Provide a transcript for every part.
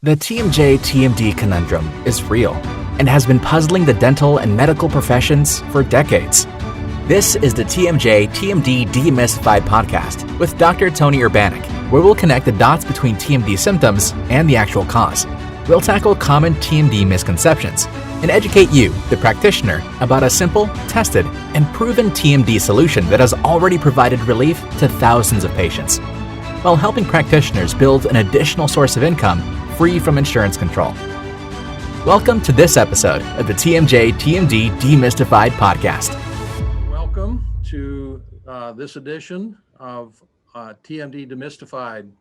The TMJ-TMD conundrum is real and has been puzzling the dental and medical professions for decades. This is the TMJ-TMD Demystified podcast with Dr. Tony Urbanek, where we'll connect the dots between TMD symptoms and the actual cause. We'll tackle common TMD misconceptions and educate you, the practitioner, about a simple, tested, and proven TMD solution that has already provided relief to thousands of patients, while helping practitioners build an additional source of income free from insurance control. Welcome to this episode of the TMJ-TMD Demystified podcast. Welcome to this edition of TMD Demystified.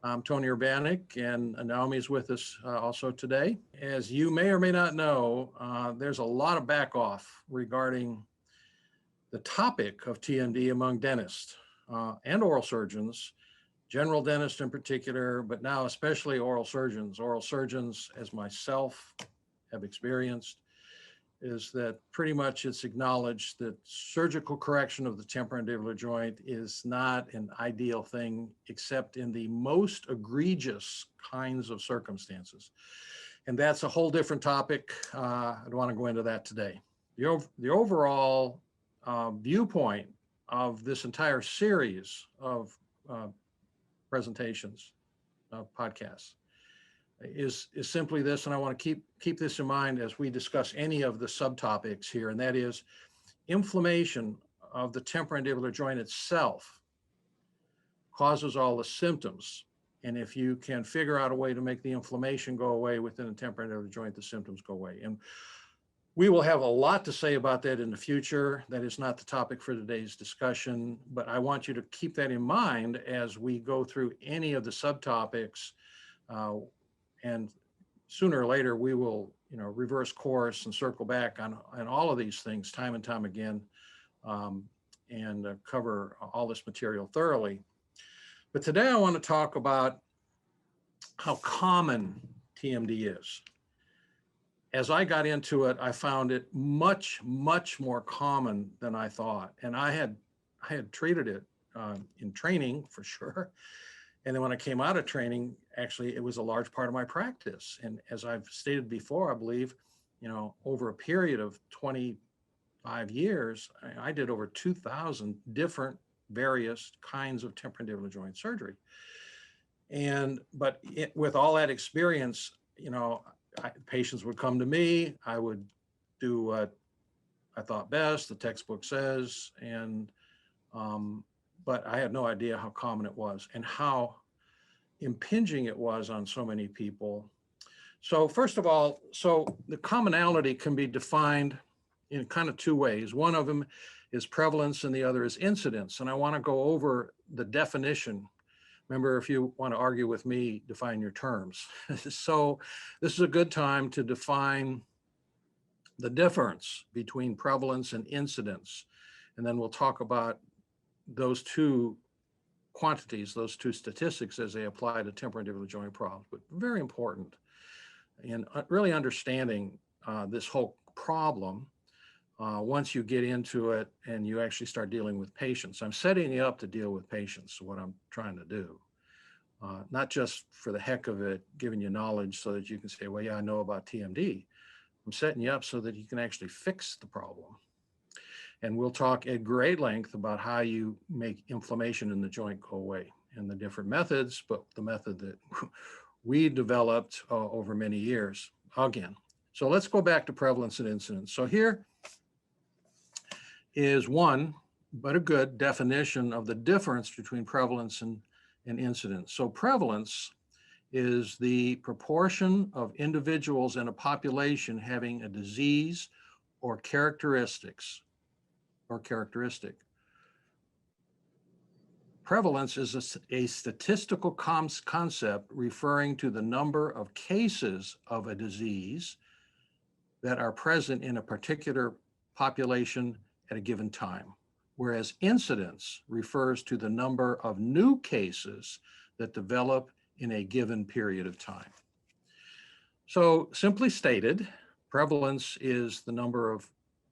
I'm Tony Urbanek, and Naomi is with us also today. As you may or may not know, there's a lot of back off regarding the topic of TMD among dentists and oral surgeons, general dentists in particular, but now especially oral surgeons. Oral surgeons, as myself have experienced, is that pretty much it's acknowledged that surgical correction of the temporomandibular joint is not an ideal thing, except in the most egregious kinds of circumstances. And that's a whole different topic. I don't want to go into that today. The overall viewpoint of this entire series of presentations, podcasts, is simply this, and I want to keep this in mind as we discuss any of the subtopics here, and that is inflammation of the temporomandibular joint itself causes all the symptoms. And if you can figure out a way to make the inflammation go away within the temporomandibular joint, the symptoms go away. And we will have a lot to say about that in the future. That is not the topic for today's discussion, but I want you to keep that in mind as we go through any of the subtopics. And sooner or later, we will, reverse course and circle back on all of these things time and time again, and cover all this material thoroughly. But today I want to talk about how common TMD is. As I got into it, I found it much, much more common than I thought. And I had treated it in training for sure. And then when I came out of training, actually, it was a large part of my practice. And as I've stated before, I believe, over a period of 25 years, I did over 2,000 different various kinds of temporomandibular joint surgery. But with all that experience, patients would come to me, I would do what I thought best, the textbook says, but I had no idea how common it was and how impinging it was on so many people. So first of all, the commonality can be defined in kind of two ways. One of them is prevalence and the other is incidence. And I want to go over the definition. Remember, if you want to argue with me, define your terms. So this is a good time to define the difference between prevalence and incidence. And then we'll talk about those two quantities, those two statistics as they apply to temporomandibular joint problems. But very important in really understanding this whole problem once you get into it and you actually start dealing with patients. I'm setting you up to deal with patients, what I'm trying to do. Not just for the heck of it, giving you knowledge so that you can say, well, yeah, I know about TMD. I'm setting you up so that you can actually fix the problem. And we'll talk at great length about how you make inflammation in the joint go away and the different methods, but the method that we developed over many years again. So let's go back to prevalence and incidence. So here is one, but a good definition of the difference between prevalence and incidence. So prevalence is the proportion of individuals in a population having a disease or characteristic. Prevalence is a statistical concept referring to the number of cases of a disease that are present in a particular population at a given time, whereas incidence refers to the number of new cases that develop in a given period of time. So simply stated, prevalence is the number of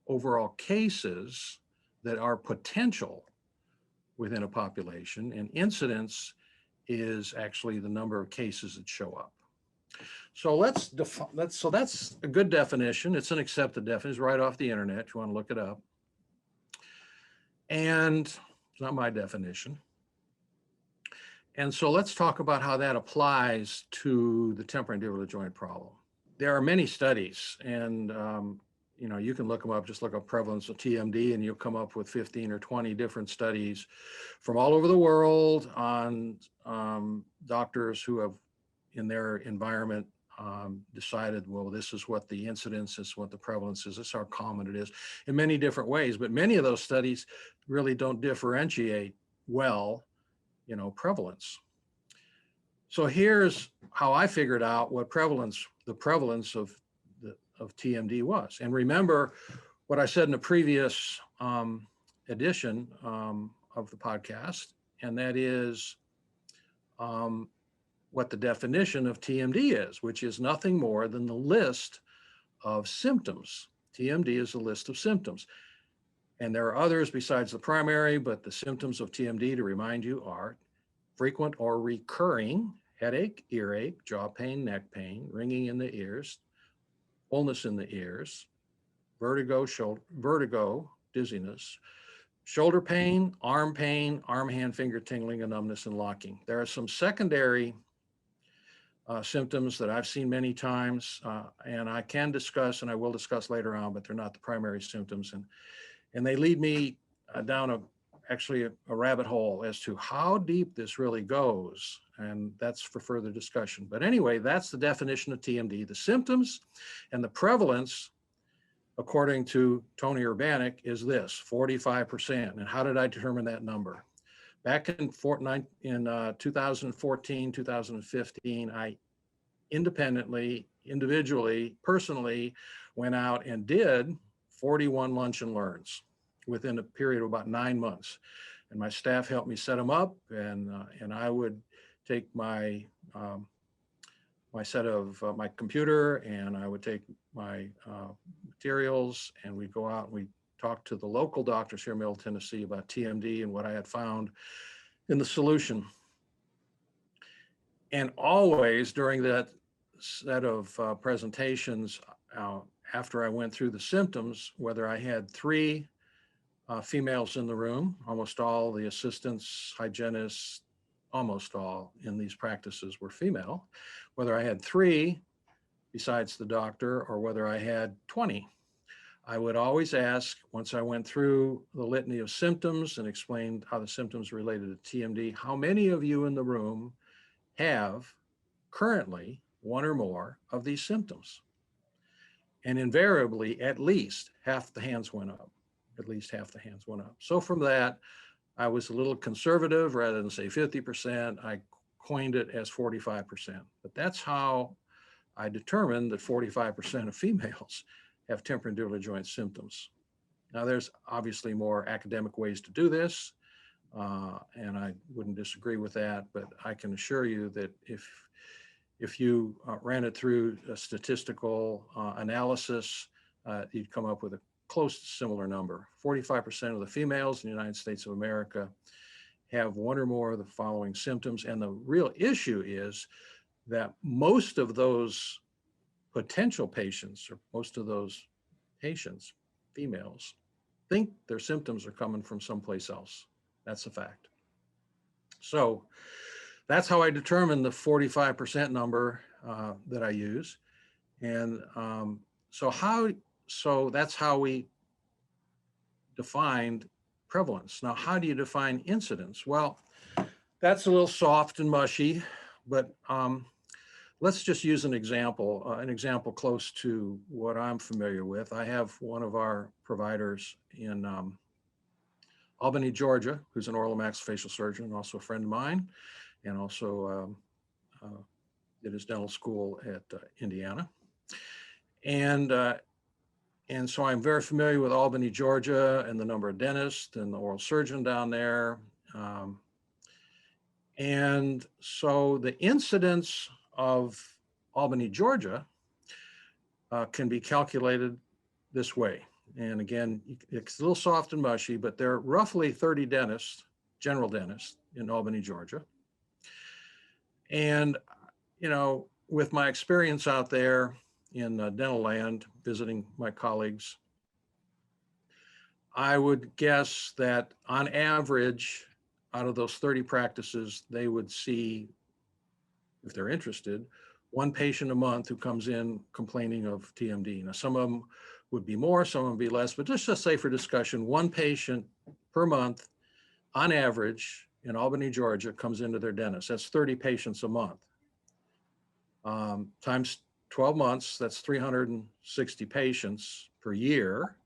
overall cases that are potential within a population, and incidence is actually the number of cases that show up. So so that's a good definition. It's an accepted definition. It's right off the internet. If you want to look it up. And it's not my definition. And so let's talk about how that applies to the temporomandibular joint problem. There are many studies, and you can look them up, just look up prevalence of TMD, and you'll come up with 15 or 20 different studies from all over the world on doctors who have, in their environment, decided, well, this is what the incidence is, what the prevalence is, this is how common it is, in many different ways. But many of those studies really don't differentiate well, prevalence. So here's how I figured out what the prevalence of TMD was. And remember what I said in the previous edition of the podcast, and that is what the definition of TMD is, which is nothing more than the list of symptoms. TMD is a list of symptoms. And there are others besides the primary, but the symptoms of TMD, to remind you, are frequent or recurring headache, earache, jaw pain, neck pain, ringing in the ears, fullness in the ears, vertigo, dizziness, shoulder pain, arm, hand, finger tingling, and numbness and locking. There are some secondary symptoms that I've seen many times, and I can discuss, and I will discuss later on, but they're not the primary symptoms. And they lead me down actually a rabbit hole as to how deep this really goes. And that's for further discussion. But anyway, that's the definition of TMD. The symptoms and the prevalence, according to Tony Urbanek, is this, 45%. And how did I determine that number? Back in 2014, 2015, I individually, personally went out and did 41 lunch and learns within a period of about 9 months. And my staff helped me set them up, and I would take my my computer, and I would take my materials, and we'd go out and we'd talk to the local doctors here in Middle Tennessee about TMD and what I had found in the solution. And always during that set of presentations, after I went through the symptoms, whether I had 3 females in the room, almost all the assistants, hygienists, almost all in these practices were female, whether I had 3 besides the doctor or whether I had 20. I would always ask, once I went through the litany of symptoms and explained how the symptoms related to TMD, how many of you in the room have currently 1 or more of these symptoms? And invariably, at least half the hands went up. So from that, I was a little conservative. Rather than say 50%, I coined it as 45%. But that's how I determined that 45% of females have temporomandibular joint symptoms. Now, there's obviously more academic ways to do this, and I wouldn't disagree with that, but I can assure you that if you ran it through a statistical analysis, you'd come up with a close to similar number. 45% of the females in the United States of America have 1 or more of the following symptoms. And the real issue is that most of those potential patients, or most of those patients, females, think their symptoms are coming from someplace else. That's a fact. So that's how I determined the 45% number that I use. And so that's how we defined prevalence. Now, how do you define incidence? Well, that's a little soft and mushy, but let's just use an example close to what I'm familiar with. I have one of our providers in Albany, Georgia, who's an oral and maxillofacial surgeon, and also a friend of mine, and also did his dental school at Indiana. And so I'm very familiar with Albany, Georgia, and the number of dentists and the oral surgeon down there. And so the incidence of Albany, Georgia can be calculated this way. And again, it's a little soft and mushy, but there are roughly 30 dentists, general dentists in Albany, Georgia. And, with my experience out there in dental land, visiting my colleagues, I would guess that on average, out of those 30 practices, they would see, if they're interested, one patient a month who comes in complaining of TMD. Now, some of them would be more, some of them would be less, but just say for discussion, one patient per month on average in Albany, Georgia, comes into their dentist. That's 30 patients a month. Times 12 months, that's 360 patients per year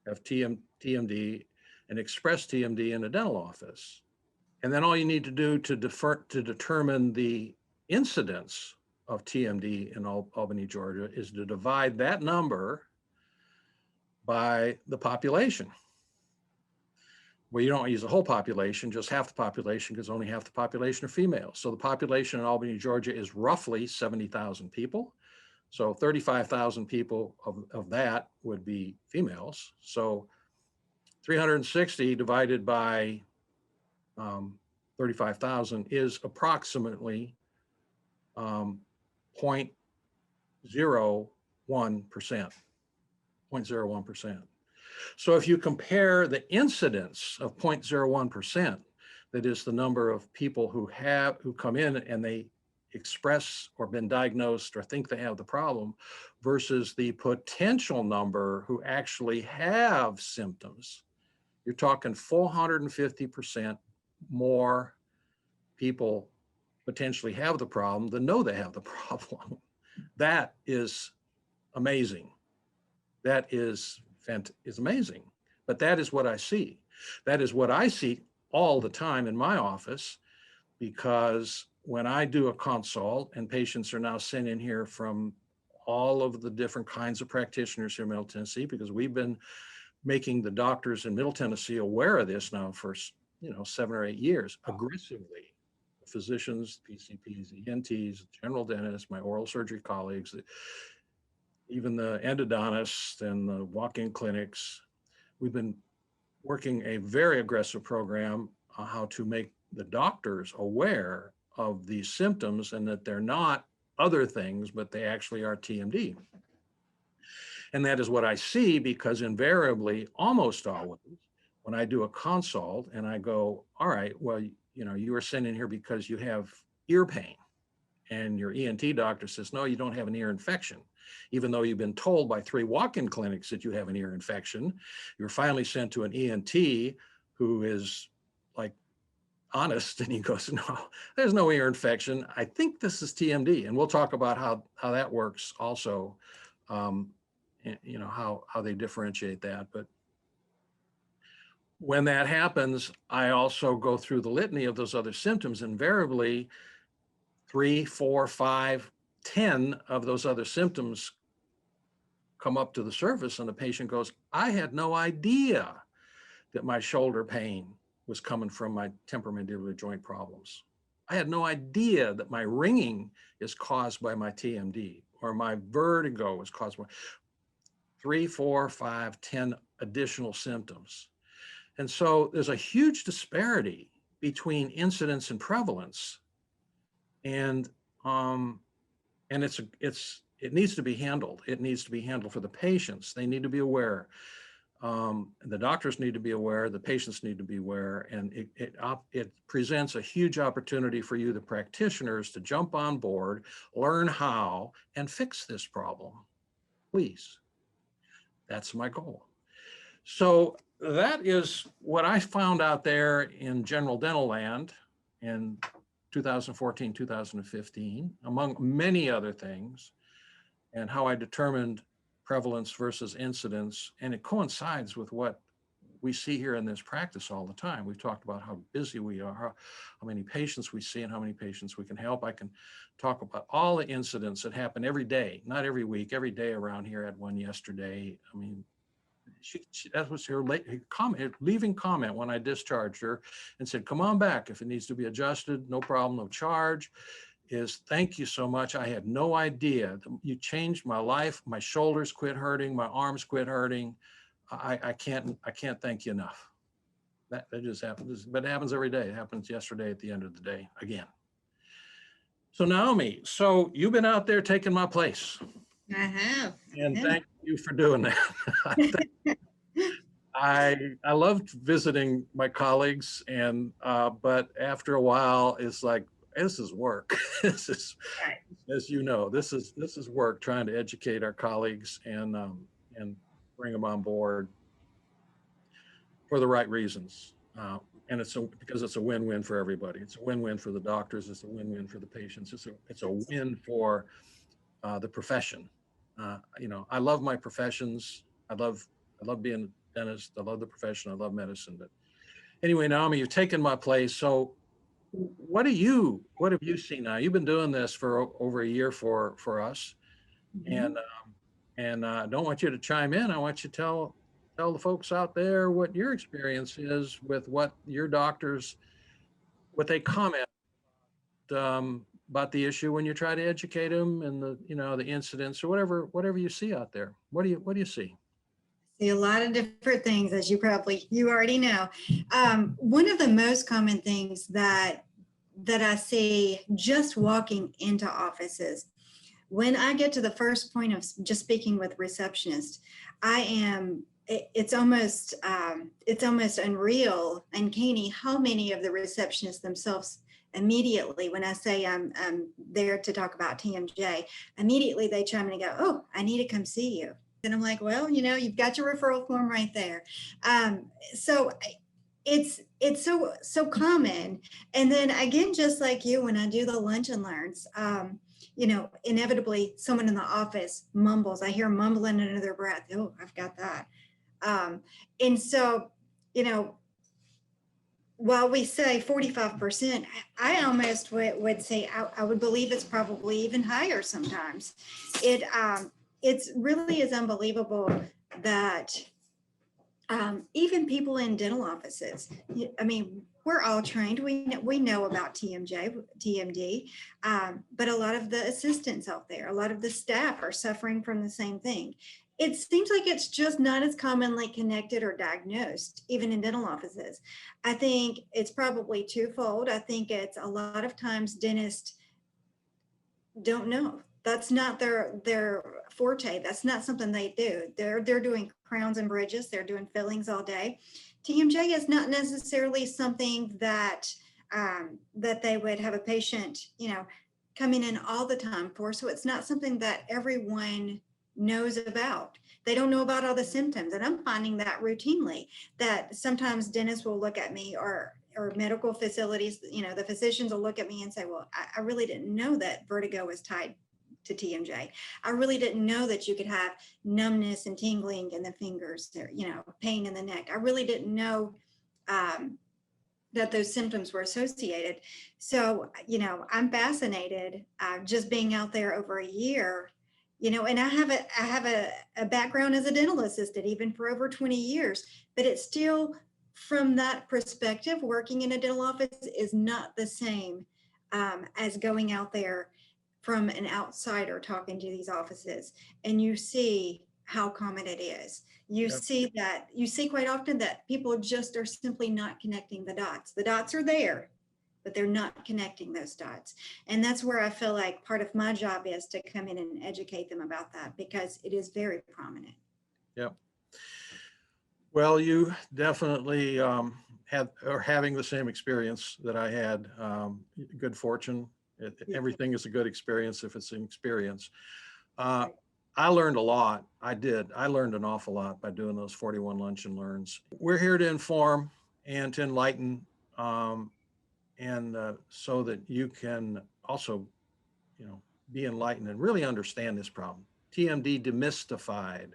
have TMD and express TMD in a dental office. And then all you need to do to determine the incidence of TMD in Albany, Georgia, is to divide that number by the population. Well, you don't use the whole population, just half the population, because only half the population are females. So the population in Albany, Georgia is roughly 70,000 people. So 35,000 people of that would be females. So 360 divided by 35,000 is approximately 0.01%. 0.01%. So if you compare the incidence of 0.01%, that is the number of people who come in and they express or been diagnosed or think they have the problem, versus the potential number who actually have symptoms, you're talking 450% more people potentially have the problem than know they have the problem. That is amazing. That is amazing. But that is what I see. That is what I see all the time in my office, because when I do a consult, and patients are now sent in here from all of the different kinds of practitioners here in Middle Tennessee, because we've been making the doctors in Middle Tennessee aware of this now for 7 or 8 years, aggressively. Physicians, PCPs, ENTs, general dentists, my oral surgery colleagues, even the endodontists and the walk-in clinics. We've been working a very aggressive program on how to make the doctors aware of these symptoms, and that they're not other things, but they actually are TMD. And that is what I see, because invariably, almost always, when I do a consult and I go, all right, well, you were sent in here because you have ear pain. And your ENT doctor says, no, you don't have an ear infection. Even though you've been told by 3 walk-in clinics that you have an ear infection, you're finally sent to an ENT who is like honest, and he goes, no, there's no ear infection. I think this is TMD. And we'll talk about how that works also, how they differentiate that. But when that happens, I also go through the litany of those other symptoms. Invariably, 3, 4, 5, 10 of those other symptoms come up to the surface, and the patient goes, I had no idea that my shoulder pain was coming from my temporomandibular joint problems. I had no idea that my ringing is caused by my TMD, or my vertigo is caused by 3, 4, 5, 10 additional symptoms. And so there's a huge disparity between incidence and prevalence. And it needs to be handled. It needs to be handled for the patients. They need to be aware. The doctors need to be aware. The patients need to be aware. And it presents a huge opportunity for you, the practitioners, to jump on board, learn how, and fix this problem. Please. That's my goal. So that is what I found out there in general dental land in 2014, 2015, among many other things, and how I determined prevalence versus incidence. And it coincides with what we see here in this practice all the time. We've talked about how busy we are, how many patients we see, and how many patients we can help. I can talk about all the incidents that happen every day, not every week, every day around here. I had one yesterday. I mean, that was her leaving comment when I discharged her, and said, come on back if it needs to be adjusted, no problem, no charge. Is thank you so much. I had no idea. You changed my life. My shoulders quit hurting. My arms quit hurting. I can't thank you enough. That just happens, but it happens every day. It happens yesterday at the end of the day again. So Naomi, so you've been out there taking my place, I have. and Yeah. thank you for doing that. I loved visiting my colleagues, and but after a while, it's like this is work. This is, Right. as you know, this is work trying to educate our colleagues and bring them on board for the right reasons. And because it's a win-win for everybody. It's a win-win for the doctors. It's a win-win for the patients. It's a win for the profession. You know, I love my professions. I love being a dentist. I love the profession. I love medicine. But anyway, Naomi, you've taken my place. So what have you seen now? You've been doing this for over a year for us. Mhm. And I don't want you to chime in. I want you to tell the folks out there what your experience is with what your doctors, what they comment about the issue when you try to educate them, and the incidents or whatever you see out there. What do you see? See a lot of different things, as you already know. One of the most common things that I see just walking into offices, when I get to the first point of just speaking with receptionists, it's almost unreal and canny how many of the receptionists themselves immediately, when I say I'm there to talk about TMJ, immediately they chime in and go, "Oh, I need to come see you." And I'm like, well, you've got your referral form right there. So it's so common. And then again, just like you, when I do the lunch and learns, inevitably someone in the office mumbles. I hear mumbling under their breath. Oh, I've got that. And so, while we say 45%, I almost would say I would believe it's probably even higher sometimes. It's really is unbelievable that even people in dental offices, I mean, we're all trained. We know about TMD, but a lot of the assistants out there, a lot of the staff are suffering from the same thing. It seems like it's just not as commonly connected or diagnosed, even in dental offices. I think it's probably twofold. I think it's a lot of times dentists don't know. That's not their forte. That's not something they do. They're doing crowns and bridges. They're doing fillings all day. TMJ is not necessarily something that that they would have a patient, coming in all the time for. So it's not something that everyone knows about. They don't know about all the symptoms. And I'm finding that routinely, that sometimes dentists will look at me, or medical facilities, the physicians will look at me and say, well, I really didn't know that vertigo was tied to TMJ. I really didn't know that you could have numbness and tingling in the fingers, pain in the neck. I really didn't know that those symptoms were associated. So, I'm fascinated just being out there over a year, and I have a background as a dental assistant, even for over 20 years, but it's still, from that perspective, working in a dental office is not the same as going out there from an outsider talking to these offices, and you see how common it is. You see quite often that people just are simply not connecting the dots. The dots are there, but they're not connecting those dots. And that's where I feel like part of my job is to come in and educate them about that, because it is very prominent. Yep. Well, you definitely are having the same experience that I had. Good fortune. Everything is a good experience if it's an experience. I learned a lot. I learned an awful lot by doing those 41 lunch and learns. We're here to inform and to enlighten, and so that you can also, be enlightened and really understand this problem. TMD Demystified.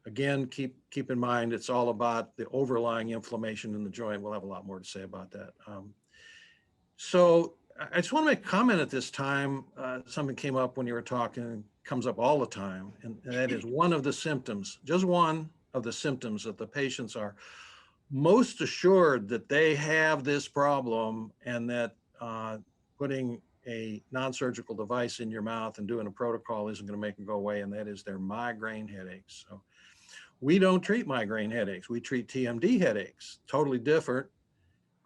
Again, keep in mind, it's all about the overlying inflammation in the joint. We'll have a lot more to say about that. So I just want to make a comment at this time. Something came up when you were talking, comes up all the time, and that is one of the symptoms, just one of the symptoms, that the patients are most assured that they have this problem, and that putting a non-surgical device in your mouth and doing a protocol isn't going to make them go away, and that is their migraine headaches. So we don't treat migraine headaches. We treat TMD headaches, totally different.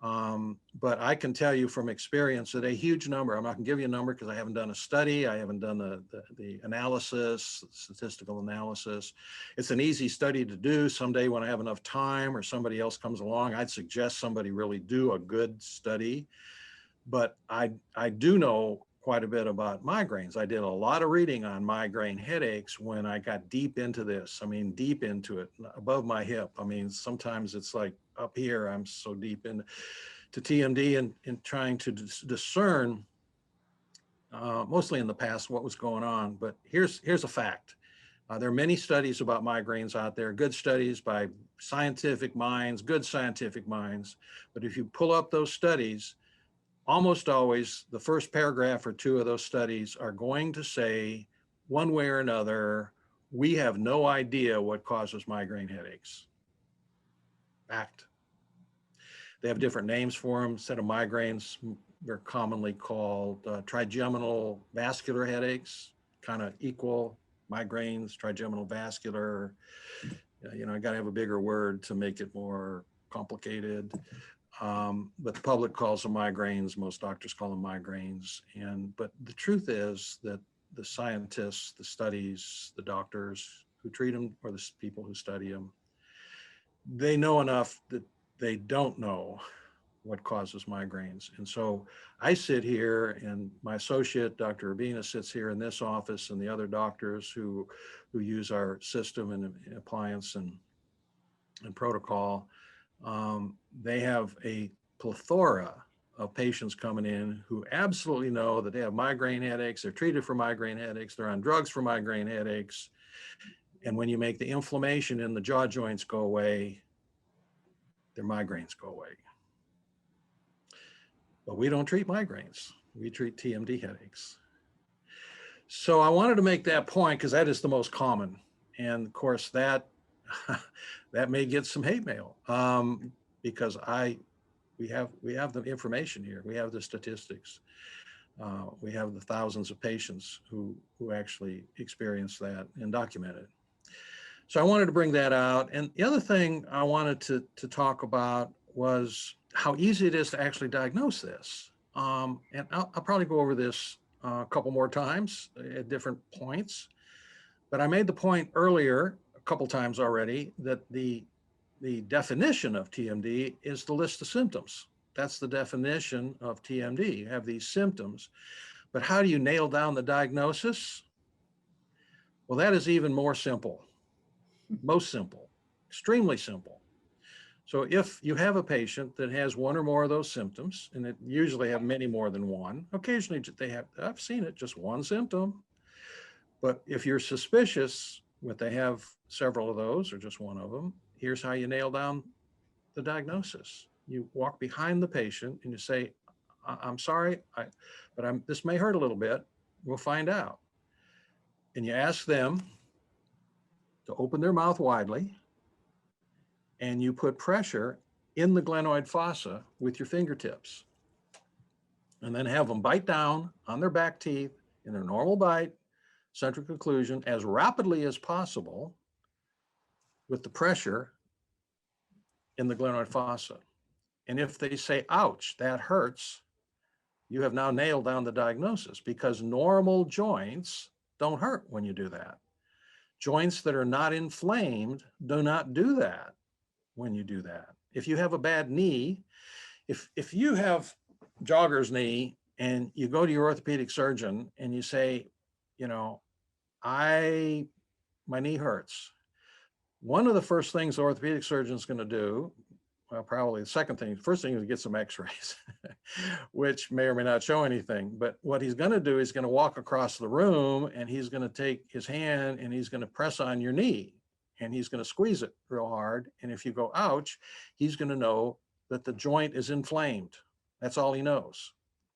But I can tell you from experience that a huge number, I'm not gonna give you a number because I haven't done a study, I haven't done the analysis, statistical analysis. It's an easy study to do. Someday when I have enough time or somebody else comes along, I'd suggest somebody really do a good study. But I do know quite a bit about migraines. I did a lot of reading on migraine headaches when I got deep into this. I mean, deep into it, above my hip. I mean, sometimes it's like up here, I'm so deep into TMD and trying to discern, mostly in the past, what was going on. But here's a fact. There are many studies about migraines out there, good studies by scientific minds, good scientific minds. But if you pull up those studies, almost always the first paragraph or two of those studies are going to say, one way or another, we have no idea what causes migraine headaches. Fact. They have different names for them. Instead of migraines, they're commonly called trigeminal vascular headaches, kind of equal migraines, trigeminal vascular. You know, I got to have a bigger word to make it more complicated. But the public calls them migraines. Most doctors call them migraines. But the truth is that the scientists, the studies, the doctors who treat them, or the people who study them, they know enough that they don't know what causes migraines. And so I sit here, and my associate, Dr. Urbanek, sits here in this office, and the other doctors who use our system and appliance and protocol, they have a plethora of patients coming in who absolutely know that they have migraine headaches, they're treated for migraine headaches, they're on drugs for migraine headaches. And when you make the inflammation in the jaw joints go away, their migraines go away. But we don't treat migraines, we treat TMD headaches. So I wanted to make that point because that is the most common. And of course that may get some hate mail, because we have the information here, we have the statistics, we have the thousands of patients who actually experience that and document it. So I wanted to bring that out. And the other thing I wanted to talk about was how easy it is to actually diagnose this. And I'll probably go over this a couple more times at different points. But I made the point earlier a couple times already that the definition of TMD is the list of symptoms. That's the definition of TMD. You have these symptoms, but how do you nail down the diagnosis? Well, that is even more simple, most simple, extremely simple. So if you have a patient that has one or more of those symptoms, and it usually have many more than one, occasionally they have, I've seen it, just one symptom. But if you're suspicious that they have several of those or just one of them, here's how you nail down the diagnosis. You walk behind the patient and you say, I'm sorry, but this may hurt a little bit. We'll find out. And you ask them to open their mouth widely, and you put pressure in the glenoid fossa with your fingertips, and then have them bite down on their back teeth in their normal bite, central occlusion, as rapidly as possible with the pressure in the glenoid fossa. And if they say, ouch, that hurts, you have now nailed down the diagnosis, because normal joints don't hurt when you do that. Joints that are not inflamed do not do that when you do that. If you have a bad knee, if you have jogger's knee and you go to your orthopedic surgeon and you say, you know, my knee hurts. One of the first things the orthopedic surgeon is going to do, well, probably the second thing, first thing is get some x-rays, which may or may not show anything. But what he's going to do is going to walk across the room, and he's going to take his hand and he's going to press on your knee, and he's going to squeeze it real hard. And if you go, ouch, he's going to know that the joint is inflamed. That's all he knows.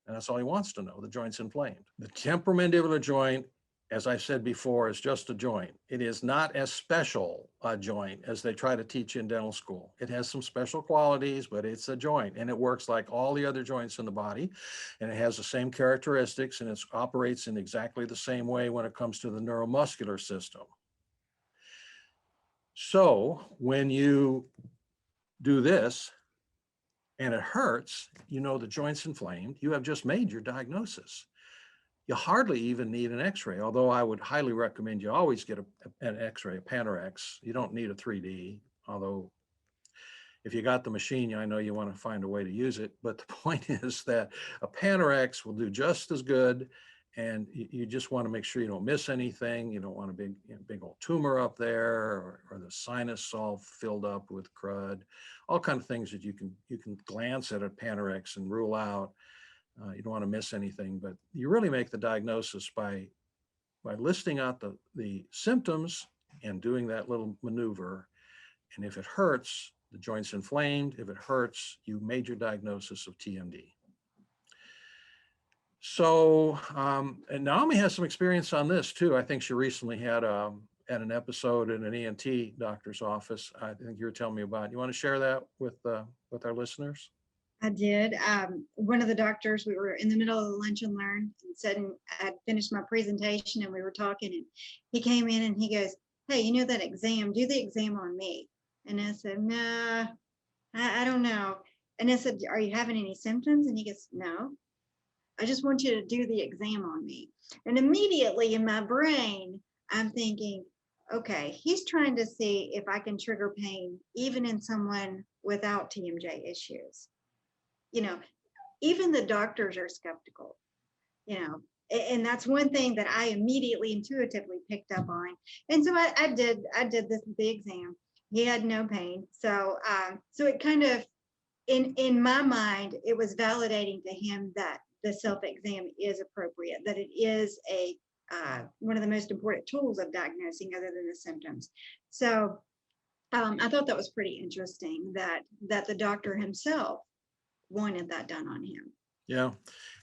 And that's all he wants to know, the joint's inflamed. The temporomandibular joint, as I said before, is just a joint. It is not as special a joint as they try to teach in dental school. It has some special qualities, but it's a joint, and it works like all the other joints in the body, and it has the same characteristics, and it operates in exactly the same way when it comes to the neuromuscular system. So when you do this, and it hurts, you know the joint's inflamed, you have just made your diagnosis. You hardly even need an x-ray, although I would highly recommend you always get an x-ray, a Panorex. You don't need a 3D, although if you got the machine, I know you want to find a way to use it. But the point is that a Panorex will do just as good, and you just want to make sure you don't miss anything. You don't want a big old tumor up there, or the sinus all filled up with crud, all kinds of things that you can glance at a Panorex and rule out. You don't want to miss anything, but you really make the diagnosis by listing out the symptoms and doing that little maneuver. And if it hurts, the joint's inflamed. If it hurts, you made your diagnosis of TMD. So, and Naomi has some experience on this too. I think she recently had an episode in an ENT doctor's office. I think you were telling me about. You want to share that with our listeners? I did. One of the doctors, we were in the middle of the lunch and learn, and said, I'd finished my presentation and we were talking, and he came in and he goes, "Hey, you know that exam, do the exam on me." And I said, "Nah, I don't know." And I said, "Are you having any symptoms?" And he goes, "No, I just want you to do the exam on me." And immediately in my brain, I'm thinking, okay, he's trying to see if I can trigger pain even in someone without TMJ issues. You know, even the doctors are skeptical, you know, and that's one thing that I immediately intuitively picked up on. And so I did the exam. He had no pain. So it kind of, in my mind, it was validating to him that the self-exam is appropriate, that it is one of the most important tools of diagnosing other than the symptoms. So I thought that was pretty interesting that the doctor himself wanted that done on him. Yeah,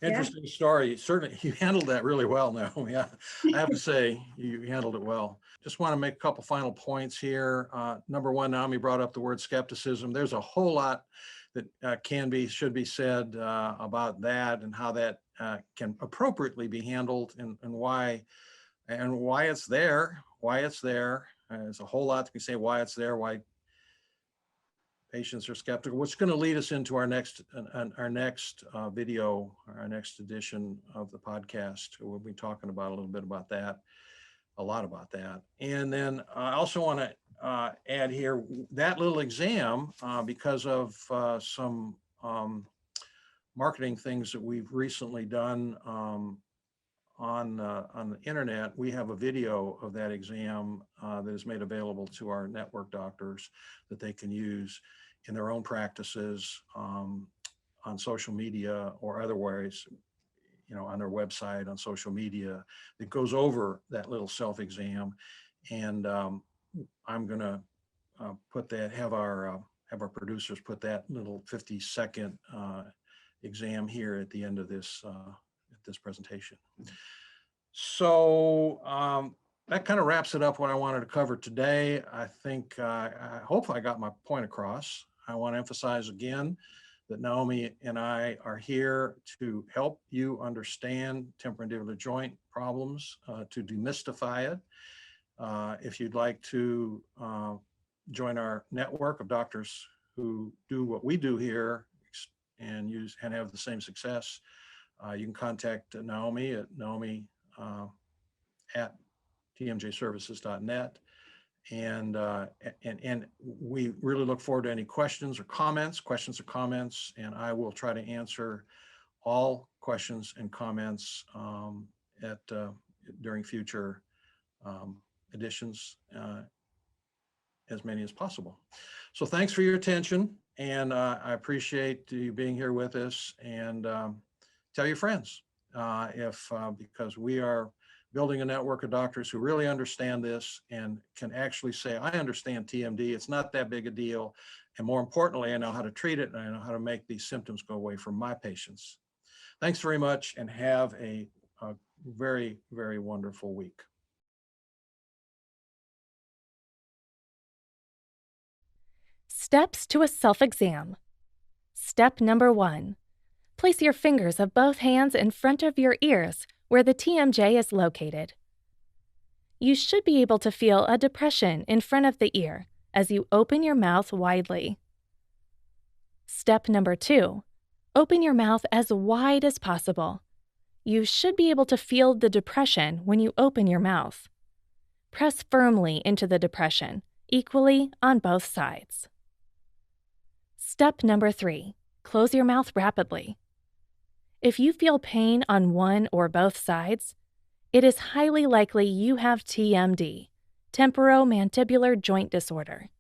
interesting story. Certainly, you handled that really well, Naomi. Yeah, I have to say, you handled it well. Just want to make a couple final points here. Number one, Naomi brought up the word skepticism. There's a whole lot that should be said about that, and how that can appropriately be handled, and why it's there. There's a whole lot to say why it's there, why patients are skeptical, which is going to lead us into our next video, our next edition of the podcast. We'll be talking about a lot about that. And then I also want to add here that little exam, because of some marketing things that we've recently done on the internet. We have a video of that exam that is made available to our network doctors that they can use in their own practices, on social media or otherwise, on their website, on social media, that goes over that little self-exam. And I'm gonna have our producers put that little 50-second exam here at the end of this presentation. So that kind of wraps it up what I wanted to cover today. I think I hope I got my point across. I want to emphasize again that Naomi and I are here to help you understand temporomandibular joint problems, to demystify it. If you'd like to join our network of doctors who do what we do here and have the same success, you can contact Naomi at Naomi at tmjservices.net. And we really look forward to any questions or comments, and I will try to answer all questions and comments during future editions, as many as possible. So thanks for your attention, and I appreciate you being here with us. And tell your friends, because we are building a network of doctors who really understand this and can actually say, I understand TMD, it's not that big a deal. And more importantly, I know how to treat it, and I know how to make these symptoms go away from my patients. Thanks very much, and have a very, very wonderful week. Steps to a self-exam. Step number 1. Place your fingers of both hands in front of your ears where the TMJ is located. You should be able to feel a depression in front of the ear as you open your mouth widely. Step number 2, open your mouth as wide as possible. You should be able to feel the depression when you open your mouth. Press firmly into the depression, equally on both sides. Step number 3, close your mouth rapidly. If you feel pain on one or both sides, it is highly likely you have TMD, temporomandibular joint disorder.